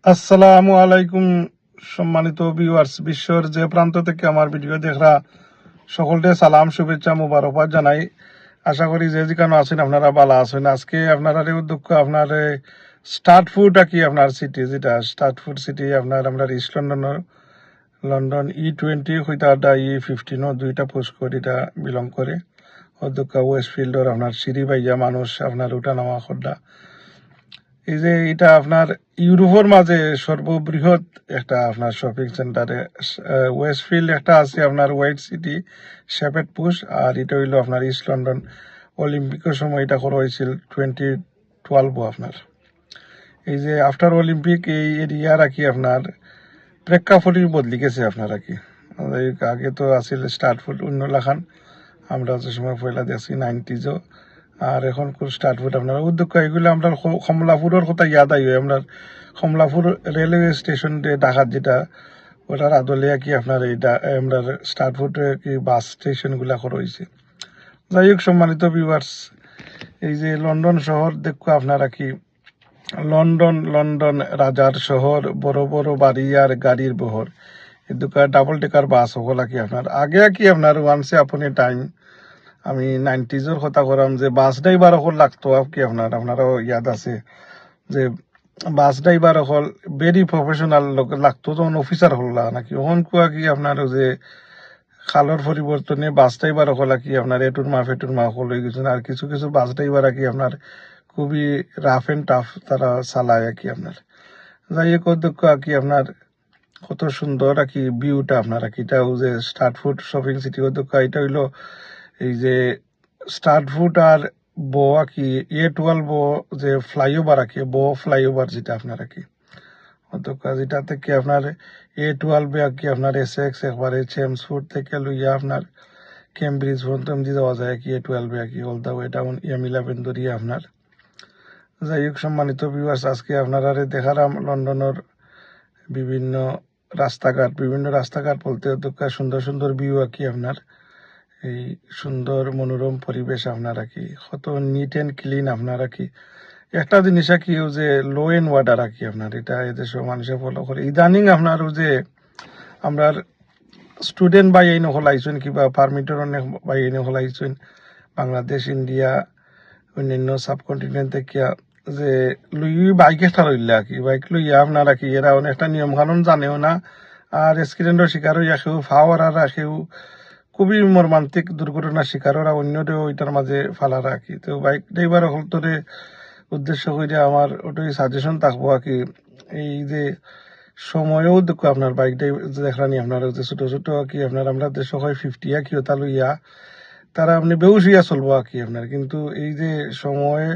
আসসালামু আলাইকুম সম্মানিত ভিউয়ার্স, বিশ্বের যে প্রান্ত থেকে আমার ভিডিও দেখরা সকলকে সালাম, শুভেচ্ছা, মুবারকবাদ জানাই। আশা করি যে যেখানে আছেন আপনারা ভালো আছেন। আজকে আপনারা উদ্যোগ আপনার স্টার্ট ফুড আর কি আপনার সিটি, যেটা স্টার্ট ফুড সিটি আপনার আমরা ইস্ট লন্ডনের লন্ডন E20 হইতা E15 দুইটা পোস্ট কোড এটা বিলং করে। অধ্যক্ষ ওয়েস্টফিল্ডর আপনার সিঁড়ি বাইয়া মানুষ আপনার উঠা নামা করলা। এই যে এটা আপনার ইউরোপের মাঝে সর্ববৃহৎ একটা আপনার শপিং সেন্টারে ওয়েস্টফিল্ড একটা আছে আপনার হোয়াইট সিটি শেপেড পুশ, আর এটা হইলো আপনার ইস্ট লন্ডন। অলিম্পিকের সময় এটা করা হয়েছিল 2012 আপনার। এই যে আফটার অলিম্পিক এই এরিয়া রাখি আপনার প্রেক্ষাপটই বদলি গেছে আপনার আর কি। আগে তো আছিল স্টার্ট ফুড অন্য লাখান, আমরা যে সময় পয়লা দেখছি 90s, আর এখন স্টার্ট ফুড আপনার উদ্যোগ এগুলো আমরা কমলাপুরের কথা ইয়াদ আই। আমরা কমলাপুর রেলওয়ে স্টেশন ঢাকার যেটা ওটার আদলে কি আপনার এইটা আমরা স্টার্ট ফুড কি বাস স্টেশনগুলা করা হয়েছে। যাই হোক সম্মানিত ভিউয়ার্স, এই যে লন্ডন শহর দেখো আপনারা কি লন্ডন লন্ডন রাজার শহর, বড় বড় বাড়ি আর গাড়ির বহর। এই দুকা ডাবল টেকার বাস হকলা কি আপনার আগে কি আপনার ওয়ান্সে আপনি টাইম আমি 90s কথা করাম যে বাস ড্রাইভার হল লাগতো কি আপনার আপনারও ইয়াদ আছে যে বাস ড্রাইভার হল ভেরি প্রফেশনাল লাগতো, তখন অফিসার হল নাকি ওখান কুয়া কি আপনার যে খালর পরিবর্তনে বাস ড্রাইভার হল কি আপনার এটুর মা ফেটুর মা হল হয়ে গেছেন। আর কিছু কিছু বাস ড্রাইভার কি আপনার খুবই রাফ এন্ড টাফ তারা চালায় আর কি আপনার। যাই হোক অধ্যক্ষ আর কি আপনার কত সুন্দর আর কি ভিউটা আপনার আর কি। এটা যে স্টার্ট ফুড শপিং সিটি অধ্যক্ষ, এটা হইলো এই যে স্টার্ট ফুড আর আর কি A12 যে ফ্লাইওভার আর কি ফ্লাইওভার যেটা আপনার আর কি অধ্যক্ষ, যেটা থেকে আপনার A12 আর কি আপনার এসএক্স একবারে চেমসফোর্ড থেকে লইয়া আপনার কেমব্রিজ পর্যন্ত এমনি যাওয়া যায় কি A12 আর কি all the way down M11 ধরিয়া আপনার। যাই হোক সম্মানিত ভিউয়ার্স, আজকে আপনারা দেখালাম লন্ডনের বিভিন্ন রাস্তাঘাট বলতে অধ্যক্ষ সুন্দর সুন্দর ভিউ আর কি আপনার। এই সুন্দর মনোরম পরিবেশ আপনার আর কি, কত নিট অ্যান্ড ক্লিন আপনার আর কি। একটা জিনিস আর কি যে লো এন্ড ওয়াটার আর কি আপনার, এটা এদেশের মানুষে ফলো করে ইদানিং আপনার যে আমরা স্টুডেন্ট বাই এই নকলাইছেন কিংবা পারমিটর অনেক বাই এই নকলাইছেন বাংলাদেশ ইন্ডিয়া অন্যান্য সাবকন্টিনেন্ট থেকে যে লুই বাইক একটা লইলে আর কি বাইক লইয়া আপনার আর কি এরা অনেকটা নিয়ম কানুন জানেও না, আর অ্যাক্সিডেন্টের শিকার হইয়া কেউ ফাওয়ার আর রাখেও খুবই মর্মান্তিক দুর্ঘটনার শিকার ওরা অন্যদেরও ওইটার মাঝে ফালা রাখি। তো বাইক ড্রাইভার হল তোরে উদ্দেশ্য করে আমার ওটাই সাজেশন থাকবো আর কি। এই যে সময়ও দেখো আপনার বাইক ড্রাইভার দেখানি আপনার যে ছোট ছোট আর কি আপনার আমরা দেশ হয় 50 আর কি ওটা লইয়া তারা আপনি বেউস হইয়া চলবো আর কি আপনার। কিন্তু এই যে সময়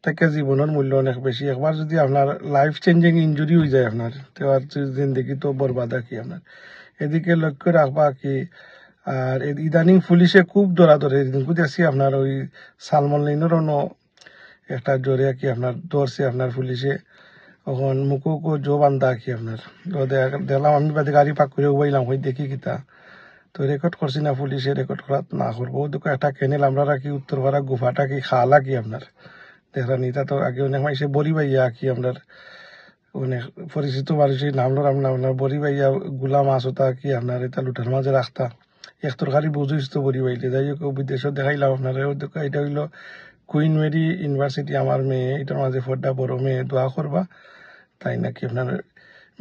থেকে জীবনের মূল্য অনেক বেশি, একবার যদি আপনার লাইফ চেঞ্জিং ইঞ্জুরি হয়ে যায় আপনার তো আর জিন্দগি তো বরবাদ আর কি আপনার। এদিকে লক্ষ্য রাখবা কি। আর ইদানিং পুলিশে খুব দৌড়াদৌড়ি দেখছি আপনার ওই সালমন লাইনেরও একটা জোরে আর কি আপনার ধরছে আপনার পুলিশে, তখন মুখো জো বান্ধা কি আপনার। তো দেখলাম আমি বাদে গাড়ি পাক করে উবাইলাম হই দেখি কিতা, তো রেকর্ড করছি না পুলিশে রেকর্ড করা না করবো। দুটো একটা ক্যানেল আমরা রাখি উত্তরপাড়া গুফাটা কি খালা কি আপনার দেখলাম এটা তো আগে অনেক মাইসে বলি ভাইয়া কি আপনার অনেক পরিচিত মানুষের নামলো আপনার বড়ি ভাইয়া গুলা মাছ হতা কি আপনার এটা লুটার মাঝে রাখতা এক তরকারি বুঝিস তো বড়ি ভাইলে। যাই হোক বিদেশও দেখাইলাম আপনার। এটা হইলো কুইন মেরি ইউনিভার্সিটি, আমার মেয়ে এটার মাঝে ফোরটা বড় মেয়ে দোয়া করবা তাই নাকি আপনার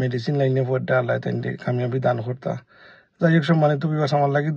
মেডিসিন লাইনে ফোরটা আল্লাহ তাই কামিয়াবি দান করতা। যাই হোক সম্মানিত বিবাস আমার লাগে